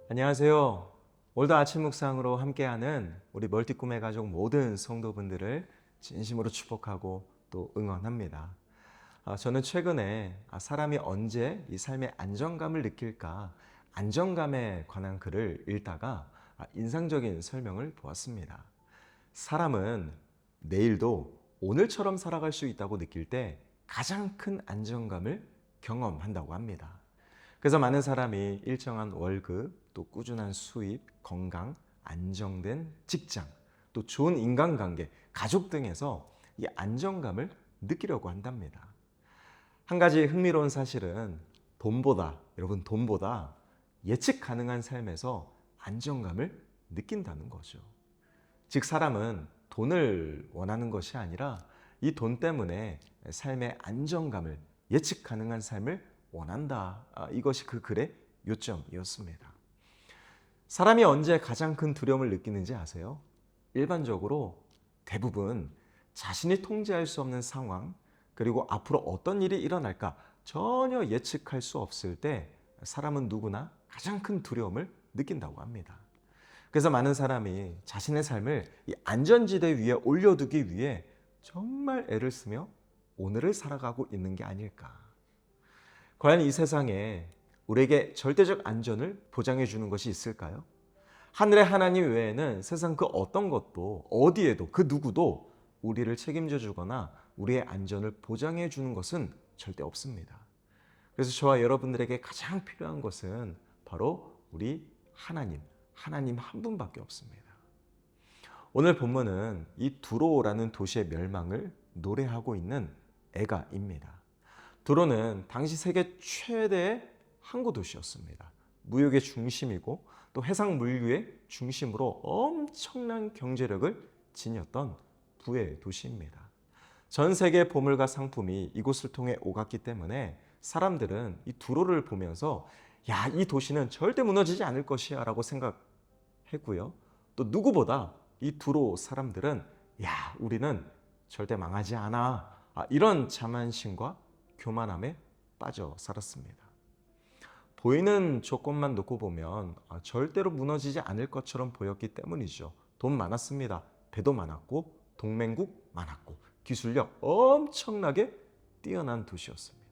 안녕하세요. 오늘도 아침 묵상으로 함께하는 우리 멀티 꿈의 가족 모든 성도분들을 진심으로 축복하고 또 응원합니다. 저는 최근에 사람이 언제 이 삶의 안정감을 느낄까 안정감에 관한 글을 읽다가 인상적인 설명을 보았습니다. 사람은 내일도 오늘처럼 살아갈 수 있다고 느낄 때 가장 큰 안정감을 경험한다고 합니다. 그래서 많은 사람이 일정한 월급, 또 꾸준한 수입, 건강, 안정된 직장, 또 좋은 인간관계, 가족 등에서 이 안정감을 느끼려고 한답니다. 한 가지 흥미로운 사실은 여러분 돈보다 예측 가능한 삶에서 안정감을 느낀다는 거죠. 즉 사람은 돈을 원하는 것이 아니라 이 돈 때문에 삶의 안정감을 예측 가능한 삶을 원한다. 이것이 그 글의 요점이었습니다. 사람이 언제 가장 큰 두려움을 느끼는지 아세요? 일반적으로 대부분 자신이 통제할 수 없는 상황, 그리고 앞으로 어떤 일이 일어날까 전혀 예측할 수 없을 때 사람은 누구나 가장 큰 두려움을 느낀다고 합니다. 그래서 많은 사람이 자신의 삶을 이 안전지대 위에 올려두기 위해 정말 애를 쓰며 오늘을 살아가고 있는 게 아닐까. 과연 이 세상에 우리에게 절대적 안전을 보장해 주는 것이 있을까요? 하늘의 하나님 외에는 세상 그 어떤 것도 어디에도 그 누구도 우리를 책임져 주거나 우리의 안전을 보장해 주는 것은 절대 없습니다. 그래서 저와 여러분들에게 가장 필요한 것은 바로 우리 하나님 한 분밖에 없습니다. 오늘 본문은 이 두로라는 도시의 멸망을 노래하고 있는 애가입니다. 두로는 당시 세계 최대의 항구 도시였습니다. 무역의 중심이고 또 해상 물류의 중심으로 엄청난 경제력을 지녔던 부의 도시입니다. 전 세계 보물과 상품이 이곳을 통해 오갔기 때문에 사람들은 이 두로를 보면서 야, 이 도시는 절대 무너지지 않을 것이야 라고 생각했고요. 또 누구보다 이 두로 사람들은 야, 우리는 절대 망하지 않아. 이런 자만심과 교만함에 빠져 살았습니다. 보이는 조건만 놓고 보면 절대로 무너지지 않을 것처럼 보였기 때문이죠. 돈 많았습니다. 배도 많았고 동맹국 많았고 기술력 엄청나게 뛰어난 도시였습니다.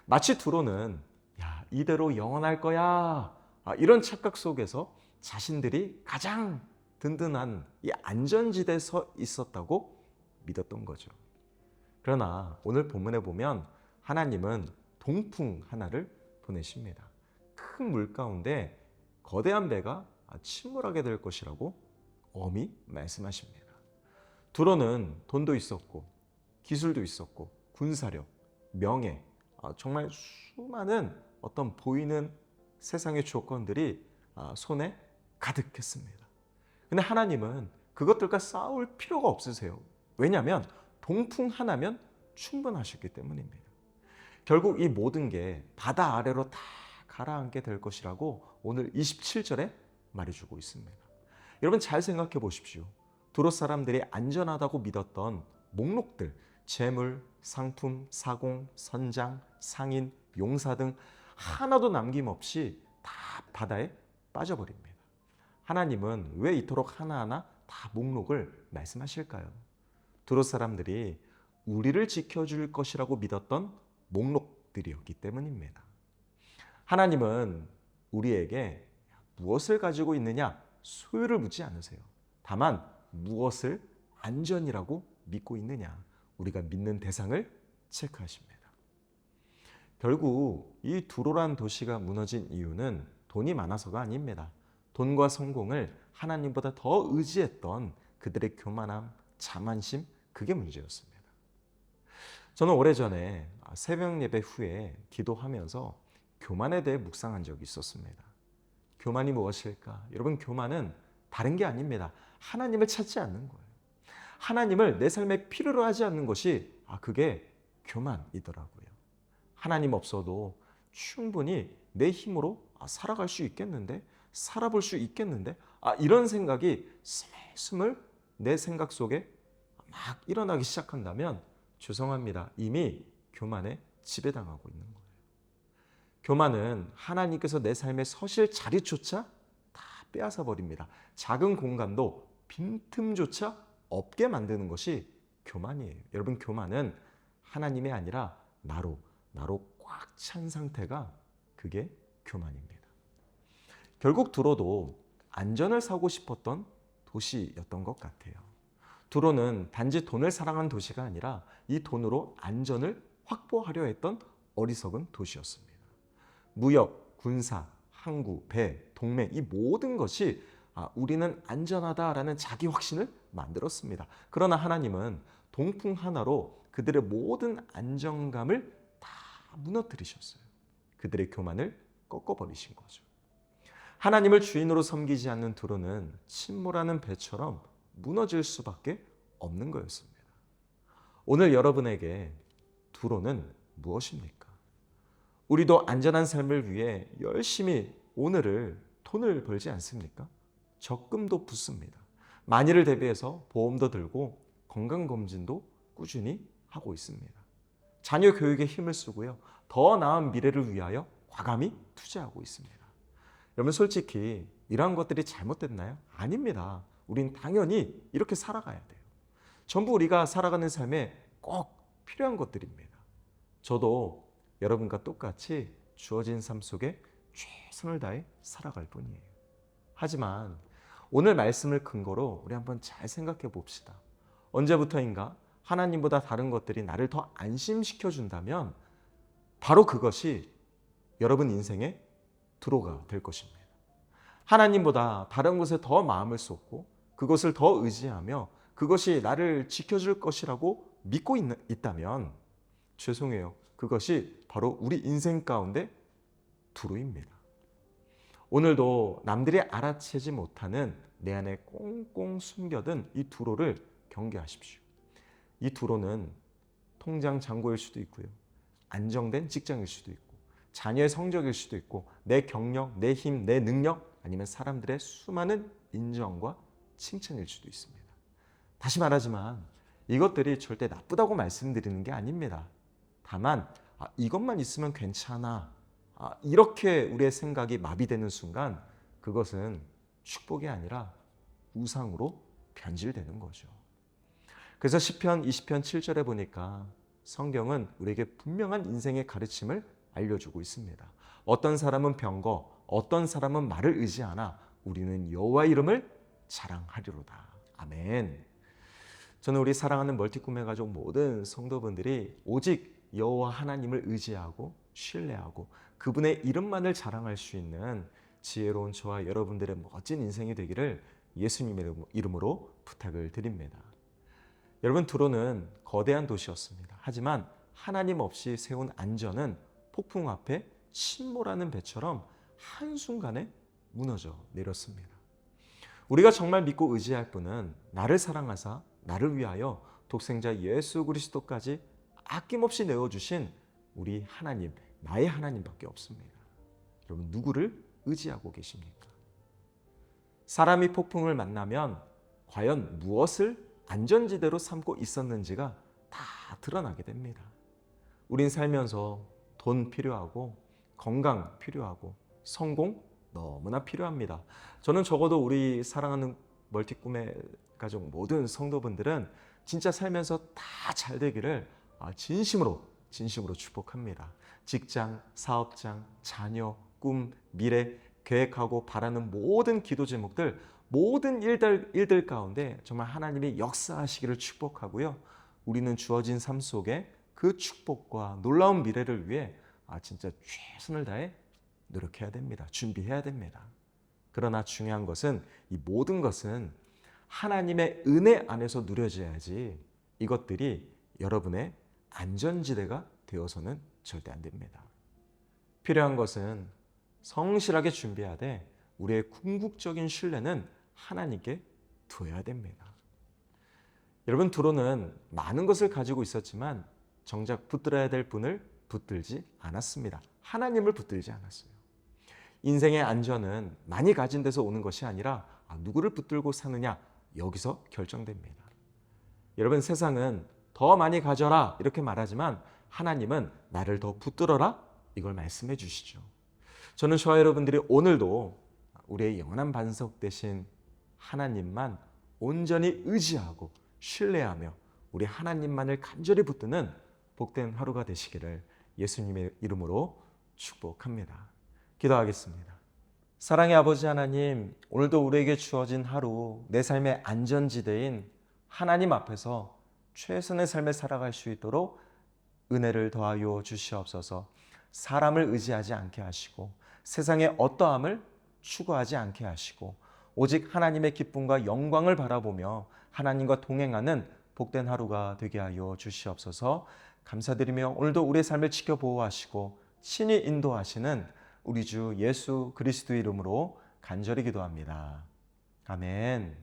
마치 두로는 야, 이대로 영원할 거야. 이런 착각 속에서 자신들이 가장 든든한 이 안전지대에 서 있었다고 믿었던 거죠. 그러나 오늘 본문에 보면 하나님은 동풍 하나를 보내십니다. 큰 물 가운데 거대한 배가 침몰하게 될 것이라고 엄히 말씀하십니다. 두로는 돈도 있었고 기술도 있었고 군사력, 명예, 정말 수많은 어떤 보이는 세상의 조건들이 손에 가득했습니다. 근데 하나님은 그것들과 싸울 필요가 없으세요. 왜냐하면 동풍 하나면 충분하셨기 때문입니다. 결국 이 모든 게 바다 아래로 다 가라앉게 될 것이라고 오늘 27절에 말해주고 있습니다. 여러분 잘 생각해 보십시오. 두로 사람들이 안전하다고 믿었던 목록들, 재물, 상품, 사공, 선장, 상인, 용사 등 하나도 남김없이 다 바다에 빠져버립니다. 하나님은 왜 이토록 하나하나 다 목록을 말씀하실까요? 두로 사람들이 우리를 지켜줄 것이라고 믿었던 목록들이었기 때문입니다. 하나님은 우리에게 무엇을 가지고 있느냐 소유를 묻지 않으세요. 다만 무엇을 안전이라고 믿고 있느냐 우리가 믿는 대상을 체크하십니다. 결국 이 두로란 도시가 무너진 이유는 돈이 많아서가 아닙니다. 돈과 성공을 하나님보다 더 의지했던 그들의 교만함, 자만심, 그게 문제였습니다. 저는 오래전에 새벽 예배 후에 기도하면서 교만에 대해 묵상한 적이 있었습니다. 교만이 무엇일까? 여러분, 교만은 다른 게 아닙니다. 하나님을 찾지 않는 거예요. 하나님을 내 삶에 필요로 하지 않는 것이 그게 교만이더라고요. 하나님 없어도 충분히 내 힘으로 살아갈 수 있겠는데, 살아볼 수 있겠는데, 이런 생각이 스물스물 내 생각 속에 막 일어나기 시작한다면 죄송합니다. 이미 교만에 지배당하고 있는 거예요. 교만은 하나님께서 내 삶에 서실 자리조차 다 빼앗아 버립니다. 작은 공간도 빈틈조차 없게 만드는 것이 교만이에요. 여러분, 교만은 하나님이 아니라 나로 꽉 찬 상태가 그게 교만입니다. 결국 두로도 안전을 사고 싶었던 도시였던 것 같아요. 두로는 단지 돈을 사랑한 도시가 아니라 이 돈으로 안전을 확보하려 했던 어리석은 도시였습니다. 무역, 군사, 항구, 배, 동맹 이 모든 것이 우리는 안전하다라는 자기 확신을 만들었습니다. 그러나 하나님은 동풍 하나로 그들의 모든 안정감을 다 무너뜨리셨어요. 그들의 교만을 꺾어버리신 거죠. 하나님을 주인으로 섬기지 않는 두로는 침몰하는 배처럼 무너질 수밖에 없는 거였습니다. 오늘 여러분에게 두로는 무엇입니까? 우리도 안전한 삶을 위해 열심히 오늘을 돈을 벌지 않습니까? 적금도 붓습니다. 만일을 대비해서 보험도 들고 건강검진도 꾸준히 하고 있습니다. 자녀 교육에 힘을 쓰고요. 더 나은 미래를 위하여 과감히 투자하고 있습니다. 여러분, 솔직히 이러한 것들이 잘못됐나요? 아닙니다. 우린 당연히 이렇게 살아가야 돼요. 전부 우리가 살아가는 삶에 꼭 필요한 것들입니다. 저도 여러분과 똑같이 주어진 삶 속에 최선을 다해 살아갈 뿐이에요. 하지만 오늘 말씀을 근거로 우리 한번 잘 생각해 봅시다. 언제부터인가 하나님보다 다른 것들이 나를 더 안심시켜 준다면 바로 그것이 여러분 인생의 두로가 될 것입니다. 하나님보다 다른 것에 더 마음을 쏟고 그것을 더 의지하며 그것이 나를 지켜줄 것이라고 믿고 있다면 죄송해요. 그것이 바로 우리 인생 가운데 두로입니다. 오늘도 남들이 알아채지 못하는 내 안에 꽁꽁 숨겨둔 이 두로를 경계하십시오. 이 두로는 통장 잔고일 수도 있고요. 안정된 직장일 수도 있고 자녀의 성적일 수도 있고 내 경력, 내 힘, 내 능력 아니면 사람들의 수많은 인정과 칭찬일 수도 있습니다. 다시 말하지만 이것들이 절대 나쁘다고 말씀드리는 게 아닙니다. 다만 이것만 있으면 괜찮아 이렇게 우리의 생각이 마비되는 순간 그것은 축복이 아니라 우상으로 변질되는 거죠. 그래서 시편 20편 7절에 보니까 성경은 우리에게 분명한 인생의 가르침을 알려주고 있습니다. 어떤 사람은 병거, 어떤 사람은 말을 의지하나 우리는 여호와 이름을 자랑하리로다. 아멘. 저는 우리 사랑하는 멀티꿈의 가족 모든 성도분들이 오직 여호와 하나님을 의지하고 신뢰하고 그분의 이름만을 자랑할 수 있는 지혜로운 저와 여러분들의 멋진 인생이 되기를 예수님의 이름으로 부탁을 드립니다. 여러분, 두로는 거대한 도시였습니다. 하지만 하나님 없이 세운 안전은 폭풍 앞에 침몰하는 배처럼 한순간에 무너져 내렸습니다. 우리가 정말 믿고 의지할 분은 나를 사랑하사 나를 위하여 독생자 예수 그리스도까지 아낌없이 내어주신 우리 하나님, 나의 하나님밖에 없습니다. 여러분, 누구를 의지하고 계십니까? 사람이 폭풍을 만나면 과연 무엇을 안전지대로 삼고 있었는지가 다 드러나게 됩니다. 우린 살면서 돈 필요하고 건강 필요하고 성공 너무나 필요합니다. 저는 적어도 우리 사랑하는 멀티꿈의 가족 모든 성도분들은 진짜 살면서 다 잘 되기를 진심으로 축복합니다. 직장, 사업장, 자녀, 꿈, 미래, 계획하고 바라는 모든 기도 제목들, 모든 일들 가운데 정말 하나님이 역사하시기를 축복하고요. 우리는 주어진 삶 속에 그 축복과 놀라운 미래를 위해 진짜 최선을 다해 노력해야 됩니다. 준비해야 됩니다. 그러나 중요한 것은 이 모든 것은 하나님의 은혜 안에서 누려져야지 이것들이 여러분의 안전지대가 되어서는 절대 안 됩니다. 필요한 것은 성실하게 준비하되 우리의 궁극적인 신뢰는 하나님께 두어야 됩니다. 여러분, 두로는 많은 것을 가지고 있었지만 정작 붙들어야 될 분을 붙들지 않았습니다. 하나님을 붙들지 않았어요. 인생의 안전은 많이 가진 데서 오는 것이 아니라 누구를 붙들고 사느냐 여기서 결정됩니다. 여러분, 세상은 더 많이 가져라 이렇게 말하지만 하나님은 나를 더 붙들어라 이걸 말씀해 주시죠. 저는 저와 여러분들이 오늘도 우리의 영원한 반석 되신 하나님만 온전히 의지하고 신뢰하며 우리 하나님만을 간절히 붙드는 복된 하루가 되시기를 예수님의 이름으로 축복합니다. 기도하겠습니다. 사랑의 아버지 하나님, 오늘도 우리에게 주어진 하루, 내 삶의 안전지대인 하나님 앞에서 최선의 삶을 살아갈 수 있도록 은혜를 더하여 주시옵소서. 사람을 의지하지 않게 하시고 세상의 어떠함을 추구하지 않게 하시고 오직 하나님의 기쁨과 영광을 바라보며 하나님과 동행하는 복된 하루가 되게 하여 주시옵소서. 감사드리며 오늘도 우리의 삶을 지켜 보호하시고 친히 인도하시는 우리 주 예수 그리스도의 이름으로 간절히 기도합니다. 아멘.